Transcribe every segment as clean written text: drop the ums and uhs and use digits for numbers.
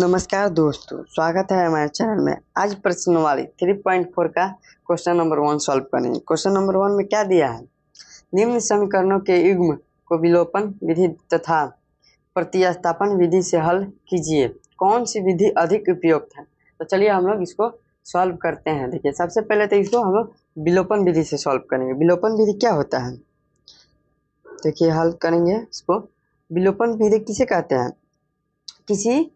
नमस्कार दोस्तों, स्वागत है हमारे चैनल में। आज प्रश्नवाली 3.4 का क्वेश्चन नंबर 1 सॉल्व करेंगे। क्वेश्चन नंबर 1 में क्या दिया है? निम्न समीकरणों के युग्म को विलोपन विधि तथा प्रतिस्थापन विधि से हल कीजिए। कौन सी विधि अधिक उपयुक्त है? तो चलिए हम लोग इसको सॉल्व करते हैं। देखिए, सबसे पहले तो इसको हम लोग विलोपन विधि से सॉल्व करेंगे। विलोपन विधि क्या होता है? देखिए, हल करेंगे इसको। विलोपन विधि किसे कहते हैं? किसी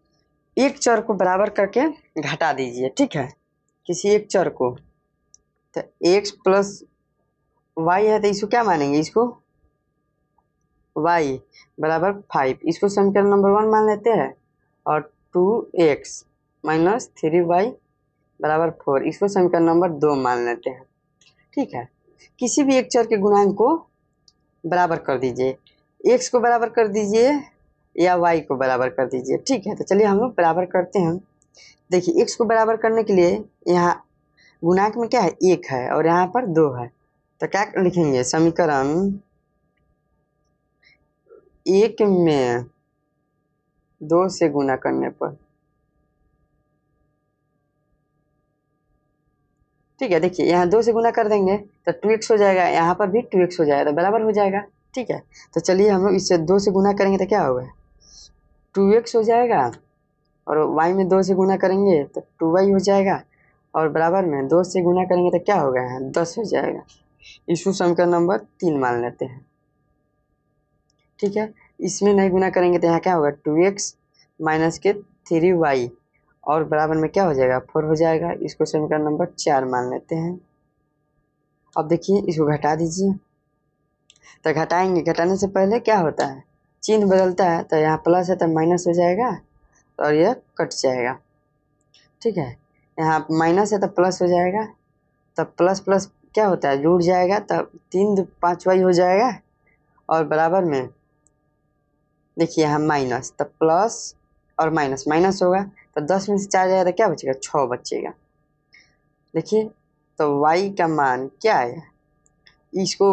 एक चर को बराबर करके घटा दीजिए, ठीक है। किसी एक चर को, तो x प्लस वाई है तो इसको क्या मानेंगे? इसको y बराबर 5, इसको समीकरण नंबर 1 मान लेते हैं। और 2x माइनस 3y बराबर 4, इसको समीकरण नंबर 2 मान लेते हैं, ठीक है। किसी भी एक चर के गुणांक को बराबर कर दीजिए, x को बराबर कर दीजिए या y को बराबर कर दीजिए, ठीक है। तो चलिए हम लोग बराबर करते हैं। देखिए, x को बराबर करने के लिए यहाँ गुणांक में क्या है? 1 है और यहाँ पर 2 है, तो क्या लिखेंगे? समीकरण 1 में 2 से गुना करने पर, ठीक है। देखिए, यहाँ 2 से गुना कर देंगे तो 2x हो जाएगा, यहाँ पर भी 2x हो जाएगा, तो बराबर हो जाएगा, ठीक है। तो चलिए हम लोग इससे 2 से गुना करेंगे तो क्या होगा? 2x हो जाएगा, और y में 2 से गुना करेंगे तो 2y हो जाएगा, और बराबर में 2 से गुना करेंगे तो क्या होगा? 10 हो जाएगा। इसको समीकरण नंबर 3 मान लेते हैं, ठीक है। इसमें नहीं गुना करेंगे तो यहाँ क्या होगा? 2x माइनस के 3y, और बराबर में क्या हो जाएगा? 4 हो जाएगा। इसको समीकरण नंबर 4 मान लेते हैं। अब देखिए, इसको घटा दीजिए। तो घटाएंगे, घटाने से पहले क्या होता है? चिन्ह बदलता है, तो यहाँ प्लस है तो माइनस हो जाएगा और यह कट जाएगा, ठीक है। यहाँ माइनस है तो प्लस हो जाएगा, तब प्लस प्लस क्या होता है? जुड़ जाएगा, तब 3 5y हो जाएगा, और बराबर में देखिए यहाँ माइनस, तब प्लस और माइनस माइनस होगा, तो 10 में से 4 जाएगा तो क्या बचेगा? 6 बचेगा। देखिए, तो y का मान क्या है? इसको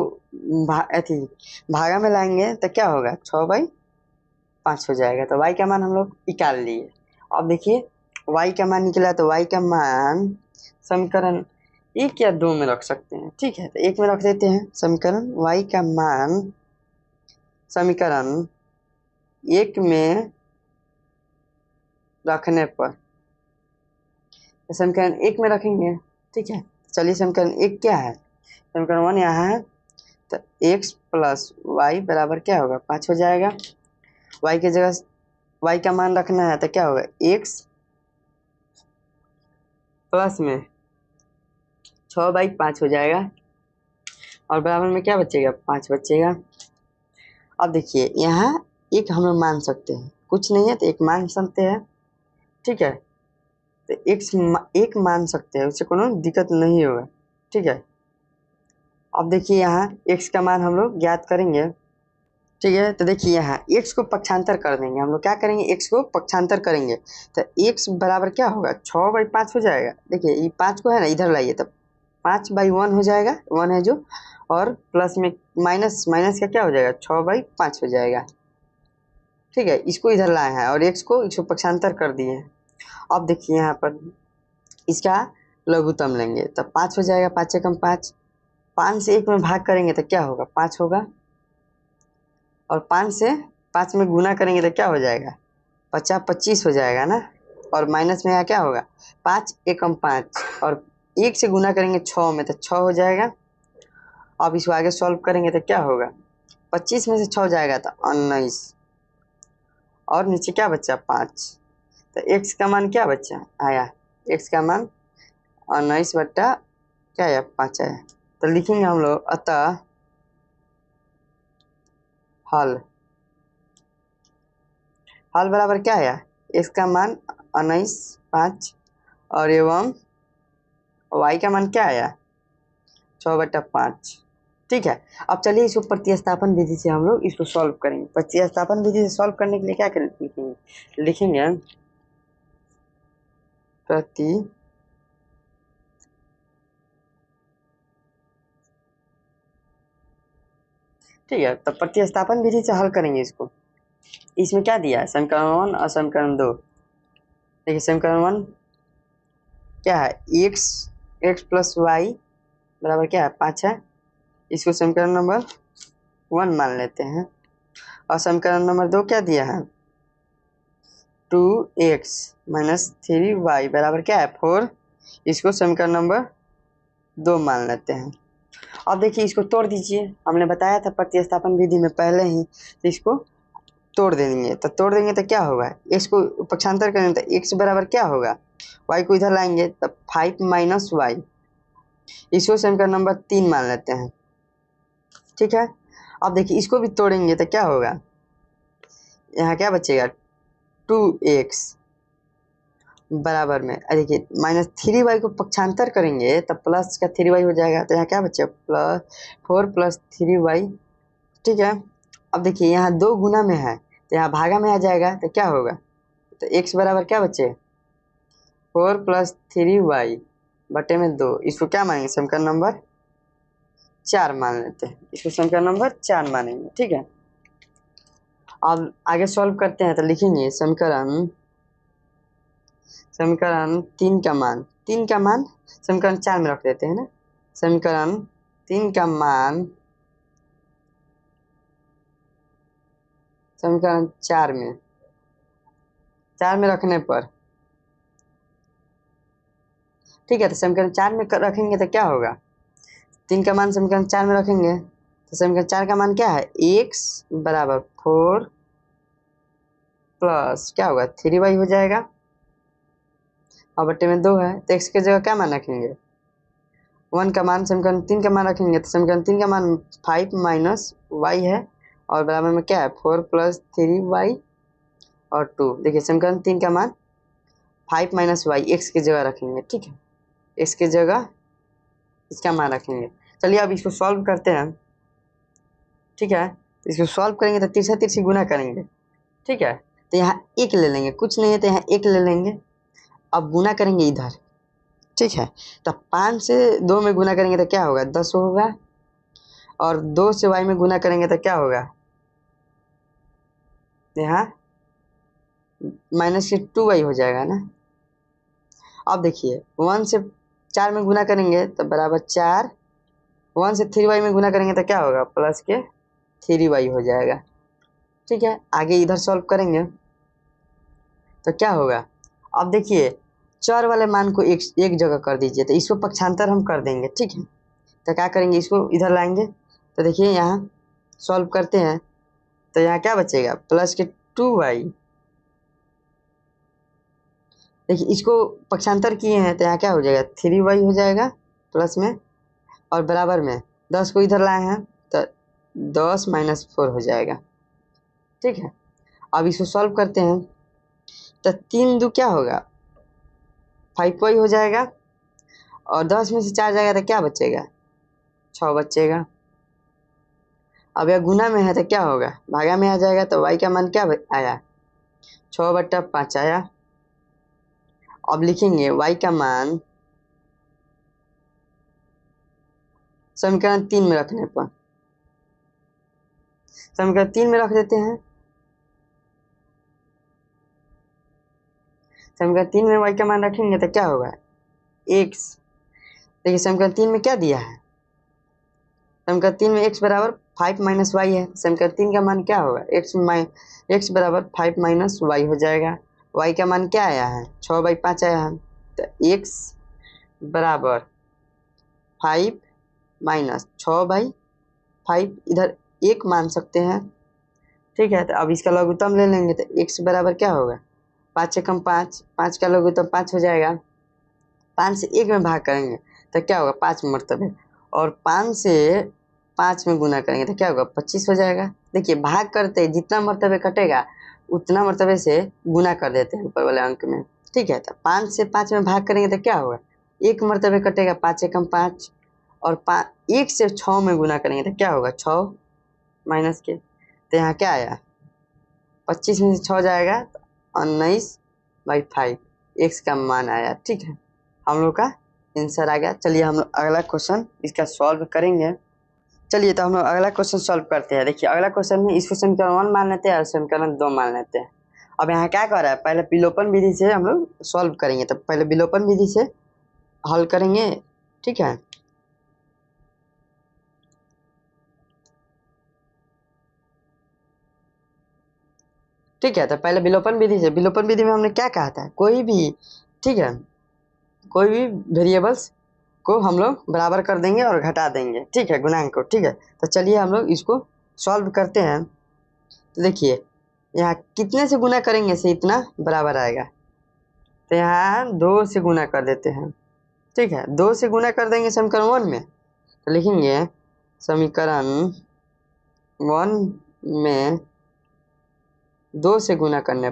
भागा में लाएंगे तो क्या होगा? 6/5 हो जाएगा। तो y का मान हम लोग निकाल लिए। अब देखिए, y का मान निकला, तो y का मान समीकरण 1 या 2 में रख सकते हैं, ठीक है। तो 1 में रख देते हैं समीकरण। y का मान समीकरण 1 में रखने पर, समीकरण 1 में रखेंगे, ठीक है। चलिए, समीकरण 1 क्या है? समीकरण 1 यहाँ है, तो x प्लस वाई बराबर क्या होगा? 5 हो जाएगा। y की जगह y का मान रखना है, तो क्या होगा? x प्लस में 6/5 हो जाएगा, और बराबर में क्या बचेगा? 5 बचेगा। अब देखिए, यहाँ एक हम लोग मान सकते हैं, कुछ नहीं है तो एक मान सकते हैं, ठीक है। तो एक मान सकते हैं, उससे कोनो दिक्कत नहीं होगा, ठीक है। अब देखिए, यहाँ x का मान हम लोग ज्ञात करेंगे, ठीक है। तो देखिए, यहाँ x को पक्षांतर कर देंगे हम लोग। क्या करेंगे? x को पक्षांतर करेंगे, तो x बराबर क्या होगा? 6/5 हो जाएगा। देखिए, ये 5 को है ना, इधर लाइए, तब 5/1 हो जाएगा, 1 है जो, और प्लस में माइनस माइनस का क्या हो जाएगा? 6/5 हो जाएगा, ठीक है। इसको इधर लाए हैं और x को पक्षांतर कर दिए हैं। अब देखिए, यहाँ पर इसका लघुत्तम लेंगे, तब 5 हो जाएगा। 5 से कम 5, 5 से 1 में भाग करेंगे तो क्या होगा? 5 होगा, और 5 से 5 में गुना करेंगे तो क्या हो जाएगा? 25 हो जाएगा ना, और माइनस में यहाँ क्या होगा? 5 एकम 5, और 1 से गुना करेंगे 6 में तो 6 हो जाएगा। अब इसको आगे सॉल्व करेंगे तो क्या होगा? 25 में से 6 जाएगा तो 19, और नीचे क्या बचा? 5। तो x का मान क्या बचा? आया x का मान 19 बट्टा क्या आया? 5 आया। तो लिखेंगे हम लोग, अतः हल बराबर क्या आया? x का मान 19/5, और एवं y का मान क्या आया? 6/5, ठीक है। अब चलिए, इसको प्रतिस्थापन विधि से हम लोग इसको सॉल्व करेंगे। प्रतिस्थापन विधि से सॉल्व करने के लिए क्या करेंगे? लिखेंगे ठीक है। तो प्रतिस्थापन विधि से हल करेंगे इसको। इसमें क्या दिया है? समीकरण 1 और समीकरण 2, देखिए समीकरण 1 क्या है, एक्स प्लस वाई बराबर क्या है 5 है। इसको समीकरण नंबर 1 मान लेते हैं। और समीकरण नंबर 2 क्या दिया है, 2x माइनस 3y बराबर क्या है 4। इसको समीकरण नंबर 2 मान लेते हैं। अब देखिए इसको तोड़ दीजिए, हमने बताया था प्रतिस्थापन विधि में पहले ही, तो इसको तोड़ देंगे। तो तोड़ देंगे तो क्या होगा, x को पक्षांतर करेंगे तो x बराबर क्या होगा, y को इधर लाएंगे तो 5 माइनस वाई। इसको समीकरण नंबर 3 मान लेते हैं। ठीक है, अब देखिए इसको भी तोड़ेंगे तो क्या होगा, यहाँ क्या बचेगा 2x बराबर में देखिए माइनस 3y को पक्षांतर करेंगे तब प्लस का 3y हो जाएगा। तो यहाँ क्या बचेगा प्लस 4 प्लस 3y। ठीक है, अब देखिए यहाँ 2 गुना में है तो यहाँ भागा में आ जाएगा तो क्या होगा, तो x बराबर क्या बचे 4 प्लस 3y बटे में 2। इसको क्या मानेंगे समीकरण नंबर 4 मान लेते हैं। इसको समीकरण नंबर 4 मानेंगे। ठीक है, अब आगे सॉल्व करते हैं तो लिखेंगे समीकरण 3 का मान समीकरण 4 में रख देते हैं ना। समीकरण 3 का मान समीकरण 4 में रखने पर, ठीक है, तो समीकरण 4 में रखेंगे तो क्या होगा, 3 का मान समीकरण 4 में रखेंगे तो समीकरण 4 का मान क्या है, x बराबर 4 प्लस क्या होगा 3y हो जाएगा और बट्टे में 2 है तो x की जगह क्या मान रखेंगे 1 का मान समीकरण 3 का मान रखेंगे तो समीकरण 3 का मान 5 माइनस वाई है और बराबर में क्या है 4 प्लस 3y और 2। देखिए समीकरण 3 का मान 5 माइनस वाई एक्स की जगह रखेंगे। ठीक है, एक्स की जगह इसका मान रखेंगे। चलिए अब इसको सॉल्व करते हैं। ठीक है, इसको सॉल्व करेंगे तो तिरछा तिरछी गुना करेंगे। ठीक है, तो यहाँ 1 ले लेंगे, कुछ नहीं है तो यहाँ 1 ले लेंगे। अब गुना करेंगे इधर। ठीक है, तो 5 से 2 में गुना करेंगे तो क्या होगा 10 होगा और 2 से y में गुना करेंगे तो क्या होगा, यहाँ माइनस के 2y हो जाएगा ना। अब देखिए 1 से 4 में गुना करेंगे तो बराबर 4, 1 से 3y में गुना करेंगे तो क्या होगा प्लस के 3y हो जाएगा। ठीक है, आगे इधर सॉल्व करेंगे तो क्या होगा, अब देखिए चर वाले मान को एक जगह कर दीजिए तो इसको पक्षांतर हम कर देंगे। ठीक है, तो क्या करेंगे इसको इधर लाएंगे तो देखिए यहाँ सॉल्व करते हैं तो यहाँ क्या बचेगा प्लस के 2y। देखिए इसको पक्षांतर किए हैं तो यहाँ क्या हो जाएगा 3y हो जाएगा प्लस में और बराबर में 10 को इधर लाए हैं तो 10 माइनस 4 हो जाएगा। ठीक है, अब इसको सॉल्व करते हैं तो 3 दो क्या होगा 5y हो जाएगा और 10 में से 4 जाएगा तो क्या बचेगा 6 बचेगा। अब यह गुना में है तो क्या होगा भागा में आ जाएगा तो y का मान क्या आया 6/5 आया। अब लिखेंगे y का मान समीकरण 3 में रखने पर, समीकरण 3 में रख देते हैं। समीकरण 3 में y का मान रखेंगे तो क्या होगा x। देखिए समीकरण 3 में क्या दिया है, समीकरण 3 में x बराबर 5 माइनस वाई है। समीकरण 3 का मान क्या होगा x बराबर 5 माइनस वाई हो जाएगा। y का मान क्या आया है 6/5 आया है तो x बराबर 5 माइनस 6/5 इधर 1 मान सकते हैं। ठीक है, तो अब इसका लघुत्तम ले लेंगे तो x बराबर क्या होगा 5 से कम 5, 5 का लघुत्तम 5 हो जाएगा। 5 से 1 में भाग करेंगे तो क्या होगा 5 मरतबे और 5 से 5 में गुना करेंगे तो क्या होगा 25 हो जाएगा। देखिए भाग करते जितना मरतबे कटेगा उतना मरतबे से गुना कर देते हैं ऊपर वाले अंक में। ठीक है, तो 5 से 5 में भाग करेंगे तो क्या होगा 1 मरतबे कटेगा 5 से कम 5 और 1 से 6 में गुना करेंगे तो क्या होगा 6 माइनस के, तो यहाँ क्या आया 25 में से 6 जाएगा तो 19/5 x का मान आया। ठीक है, हम लोग का आंसर आ गया। चलिए हम लोग अगला क्वेश्चन इसका सॉल्व करेंगे। चलिए तो हम लोग अगला क्वेश्चन सॉल्व करते हैं। देखिए अगला क्वेश्चन में इसको समीकरण 1 मान लेते हैं और समीकरण 2 मान लेते हैं। अब यहाँ क्या कर रहा है, पहले विलोपन विधि से हम लोग सॉल्व करेंगे। तो पहले विलोपन विधि से हल करेंगे, ठीक है। ठीक है, तो पहले विलोपन विधि से, विलोपन विधि में हमने क्या कहा था, कोई भी, ठीक है, कोई भी वेरिएबल्स को हम लोग बराबर कर देंगे और घटा देंगे, ठीक है, गुणांक को, ठीक है। तो चलिए हम लोग इसको सॉल्व करते हैं। तो देखिए यहाँ कितने से गुना करेंगे से इतना बराबर आएगा। तो यहाँ 2 से गुना कर देते हैं, ठीक है। 2 से गुना कर देंगे समीकरण 1 में, तो लिखेंगे समीकरण 1 में 2 से गुना करने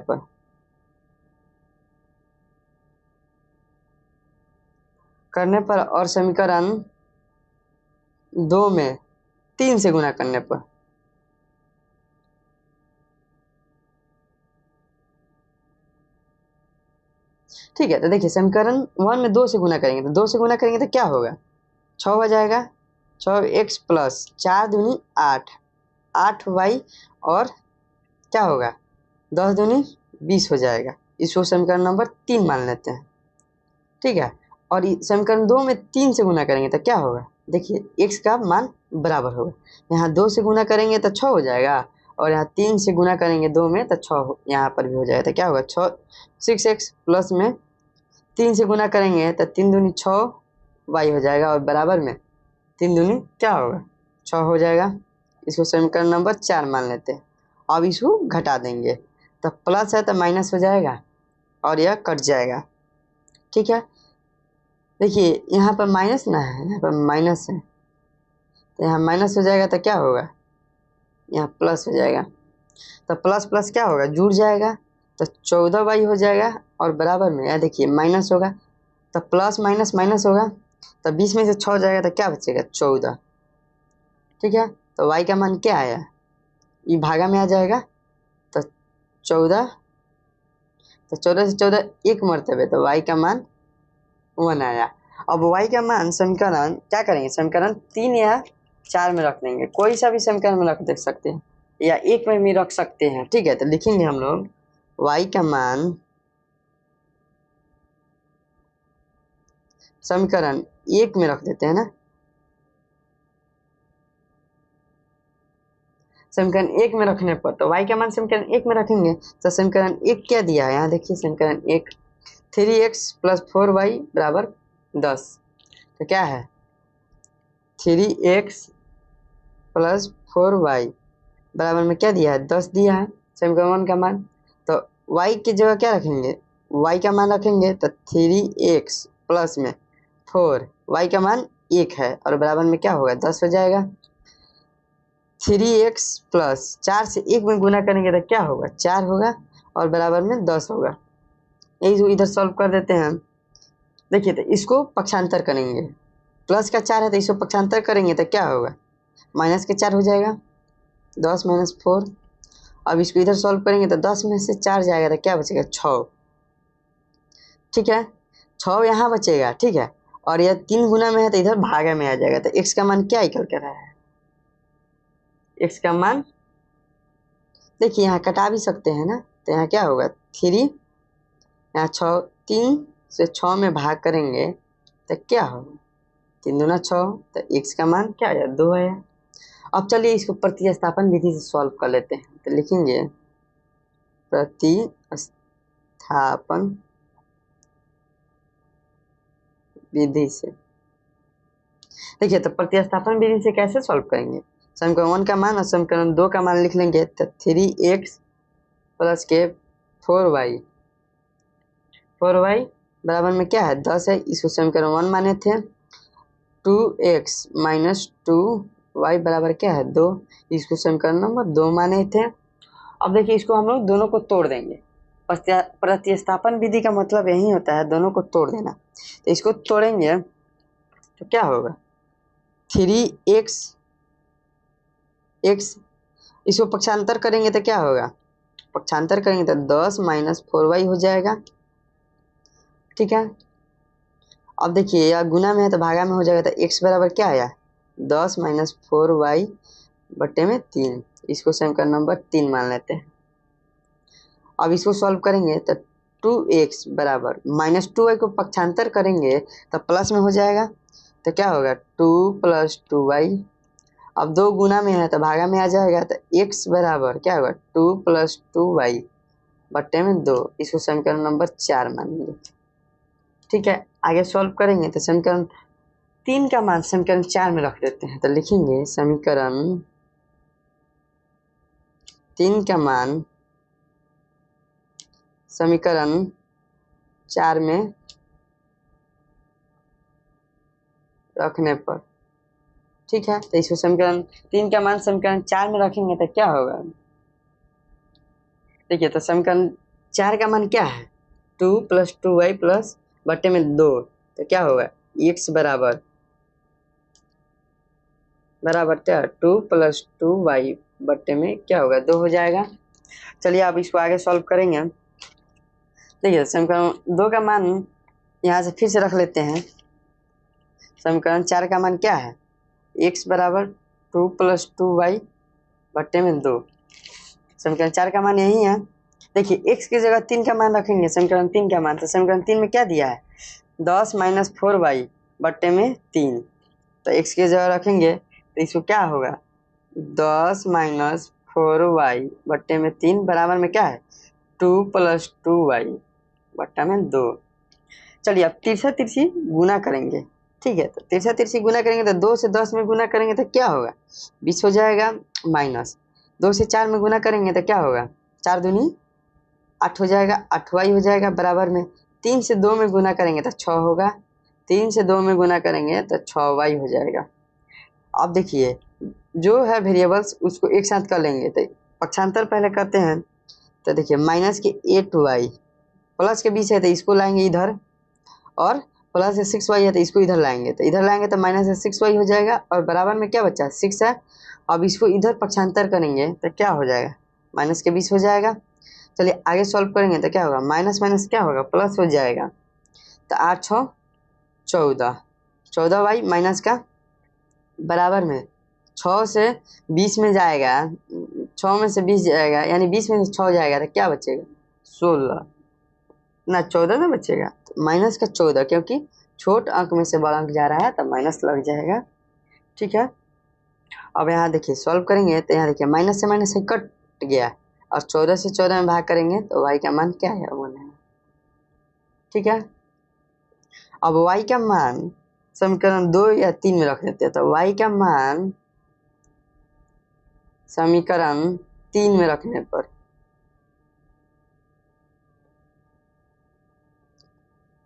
पर और समीकरण 2 में 3 से गुना करने पर, ठीक है। तो देखिए समीकरण 1 में 2 से गुना करेंगे, तो 2 से गुना करेंगे तो क्या होगा, 6 हो जाएगा। 6x प्लस 4 दूनी 8, 8y और क्या होगा 10 दूनी 20 हो जाएगा। इसको समीकरण नंबर 3 मान लेते हैं, ठीक है। और समीकरण 2 में 3 से गुना करेंगे तो क्या होगा, देखिए x का मान बराबर होगा, यहाँ 2 से गुना करेंगे तो 6 हो जाएगा, और यहाँ 3 से गुना करेंगे 2 में तो 6 यहाँ पर भी हो जाएगा। तो क्या होगा 6x प्लस में 3 से गुना करेंगे तो 3 दूनी 6y हो जाएगा, और बराबर में 3 दूनी क्या होगा 6 हो जाएगा। इसको समीकरण नंबर 4 मान लेते हैं। अब इसको घटा देंगे, तो प्लस है तो माइनस हो जाएगा और यह कट जाएगा, ठीक है। देखिए यहाँ पर माइनस ना है, यहाँ पर माइनस है, तो यहाँ माइनस हो जाएगा तो क्या होगा, यहाँ प्लस हो जाएगा। तो प्लस प्लस क्या होगा, जुड़ जाएगा, तो 14y हो जाएगा, और बराबर में यह देखिए माइनस होगा, तो प्लस माइनस माइनस होगा, तो 20 में से 6 जाएगा तो क्या बचेगा 14, ठीक है। तो y का मान क्या आया, ये भागा में आ जाएगा, तो 14, तो 14 से 14 एक मरतबे, तो y का मान 1 आया। अब y का मान समीकरण क्या करेंगे, समीकरण 3 या 4 में रख देंगे, कोई सा भी समीकरण में रख दे सकते हैं या एक में भी रख सकते हैं, ठीक है। तो लिखेंगे हम लोग y का मान समीकरण 1 में रख देते हैं ना, समीकरण 1 में रखने पर तो y का मान समीकरण 1 में रखेंगे, तो समीकरण 1 क्या दिया है, यहाँ देखिए समीकरण 1 3x प्लस 4y बराबर 10, तो क्या है 3x प्लस 4y बराबर में क्या दिया है 10 दिया है समीकरण 1 का मान। तो y की जगह क्या रखेंगे, y का मान रखेंगे, तो 3x प्लस में 4, y का मान 1 है, और बराबर में क्या होगा 10 हो जाएगा। 3x प्लस 4 से 1 में गुना करेंगे तो क्या होगा 4 होगा, और बराबर में 10 होगा। यही इधर सॉल्व कर देते हैं। देखिए तो इसको पक्षांतर करेंगे, प्लस का 4 है तो इसको पक्षांतर करेंगे तो क्या होगा माइनस के 4 हो जाएगा, 10 माइनस 4। अब इसको इधर सॉल्व करेंगे तो 10 में से 4 जाएगा तो क्या बचेगा 6, ठीक है। 6 यहाँ बचेगा, ठीक है, और यह 3 गुना में है तो इधर भागा में आ जाएगा। तो x का मान क्या निकल कर रहा है, x का मान देखिए यहाँ कटा भी सकते हैं ना, तो यहाँ क्या होगा 3, यहाँ 6, 3 से 6 में भाग करेंगे तो क्या होगा 3 दूना 6, तो x का मान क्या आया 2 आया। अब चलिए इसको प्रतिस्थापन विधि से सॉल्व कर लेते हैं। तो लिखेंगे प्रतिस्थापन विधि से, देखिए तो प्रतिस्थापन विधि से कैसे सॉल्व करेंगे, समीकरण 1 का मान और समीकरण 2 का मान लिख लेंगे। तो 3x प्लस के 4y बराबर में क्या है 10 है, इसको समीकरण 1 माने थे। 2x माइनस 2y बराबर क्या है 2, इसको समीकरण नंबर 2 माने थे। अब देखिए इसको हम लोग दोनों को तोड़ देंगे, प्रतिस्थापन विधि का मतलब यही होता है दोनों को तोड़ देना। तो इसको तोड़ेंगे तो क्या होगा 3x इसको पक्षांतर करेंगे तो क्या होगा, पक्षांतर करेंगे तो 10 माइनस 4y हो जाएगा, ठीक है। अब देखिए यह गुना में है तो भागा में हो जाएगा, तो x बराबर क्या आया 10 माइनस 4y बटे में 3, इसको समीकरण नंबर 3 मान लेते हैं। अब इसको सॉल्व करेंगे तो 2x बराबर -2y को पक्षांतर करेंगे तो प्लस में हो जाएगा, तो क्या होगा 2 + 2y। अब 2 गुना में है तो भागा में आ जाएगा, तो x बराबर क्या होगा 2 + 2y बट्टे में 2। इसको समीकरण नंबर 4 मानेंगे। ठीक है, आगे सॉल्व करेंगे तो समीकरण 3 का मान समीकरण 4 में रख देते हैं, तो लिखेंगे समीकरण 3 का मान समीकरण 4 में रखने पर, ठीक है, तो इसको समीकरण 3 का मान समीकरण 4 में रखेंगे तो क्या होगा, देखिए, तो समीकरण 4 का मान क्या है 2 + 2y प्लस बट्टे में 2, तो क्या होगा x बराबर क्या 2 + 2y बट्टे में क्या होगा 2 हो जाएगा। चलिए अब इसको आगे सॉल्व करेंगे। देखिए समीकरण 2 का मान यहाँ से फिर से रख लेते हैं। समीकरण 4 का मान क्या है x बराबर 2 + 2y बट्टे में 2। समीकरण 4 का मान यही है। देखिए x की जगह 3 का मान रखेंगे, समीकरण 3 का मान, तो समीकरण 3 में क्या दिया है 10 - 4y बट्टे में 3, तो x की जगह रखेंगे तो इसको क्या होगा 10 - 4y बट्टे में 3 बराबर में क्या है 2 + 2y बट्टा में 2। चलिए अब तिरछा तिरछी गुना करेंगे। ठीक है, तो तिरछा तिरछी गुना करेंगे तो 2 से 10 में गुना करेंगे तो क्या होगा 20 हो जाएगा, माइनस 2 से 4 में गुना करेंगे तो क्या होगा 4 दूनी 8 हो जाएगा, 8y हो जाएगा बराबर में 3 से 2 में गुना करेंगे तो 6 होगा, 3 से 2 में गुना करेंगे तो 6y हो जाएगा। अब देखिए जो है वेरिएबल्स उसको एक साथ कर लेंगे, तो पक्षांतर पहले करते हैं। तो देखिए माइनस के 8y प्लस के बीच है तो इसको लाएंगे इधर, और प्लस से 6y है तो इसको इधर लाएंगे, तो इधर लाएंगे तो माइनस से 6y हो जाएगा, और बराबर में क्या बचा 6 है। अब इसको इधर पक्षांतर करेंगे तो क्या हो जाएगा माइनस के 20 हो जाएगा। चलिए आगे सॉल्व करेंगे तो क्या होगा माइनस माइनस क्या होगा प्लस हो जाएगा, तो 8 6 14, 14y माइनस का बराबर में 6 से 20 में जाएगा, 6 में से 20 जाएगा, यानी 20 में से 6 जाएगा तो क्या बचेगा 16 ना 14 ना बचेगा, तो माइनस का 14, क्योंकि छोट अंक में से बड़ा अंक जा रहा है तो माइनस लग जाएगा। ठीक है, अब यहाँ देखिए सॉल्व करेंगे तो यहाँ देखिए माइनस से माइनस से कट गया, और 14 से 14 में भाग करेंगे तो y का मान क्या है 1 है। ठीक है, अब y का मान समीकरण 2 या 3 में रख देते हैं, तो y का मान समीकरण 3 में रखने पर,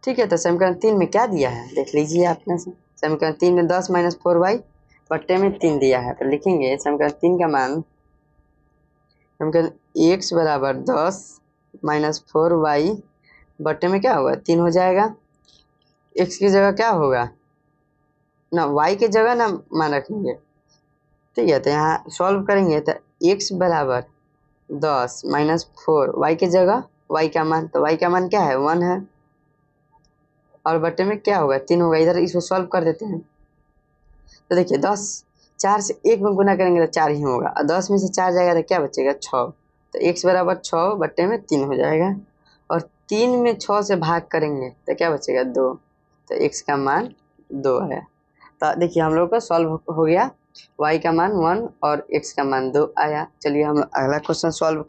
ठीक है, तो समीकरण 3 में क्या दिया है देख लीजिए आपने, समीकरण 3 में 10 - 4y बट्टे में 3 दिया है, तो लिखेंगे समीकरण 3 का मान समीकरण x बराबर 10 - 4y बट्टे में क्या होगा 3 हो जाएगा। x की जगह क्या होगा ना y की जगह ना मान रखेंगे। ठीक है, तो यहाँ सॉल्व करेंगे तो x बराबर 10 - 4 y की जगह y का मान, तो y का मान क्या है 1 है, और बट्टे में क्या होगा 3 होगा। इधर इसको सॉल्व कर देते हैं, तो देखिए 10 4 से 1 में गुना करेंगे तो 4 ही होगा, और 10 में से 4 जाएगा तो क्या बचेगा 6, तो x बराबर 6 बट्टे में 3 हो जाएगा, और 3 में 6 से भाग करेंगे तो क्या बचेगा 2, तो x का मान 2 है। तो देखिए हम लोग का सॉल्व हो गया, y का मान 1 और x का मान 2 आया। चलिए हम अगला क्वेश्चन सॉल्व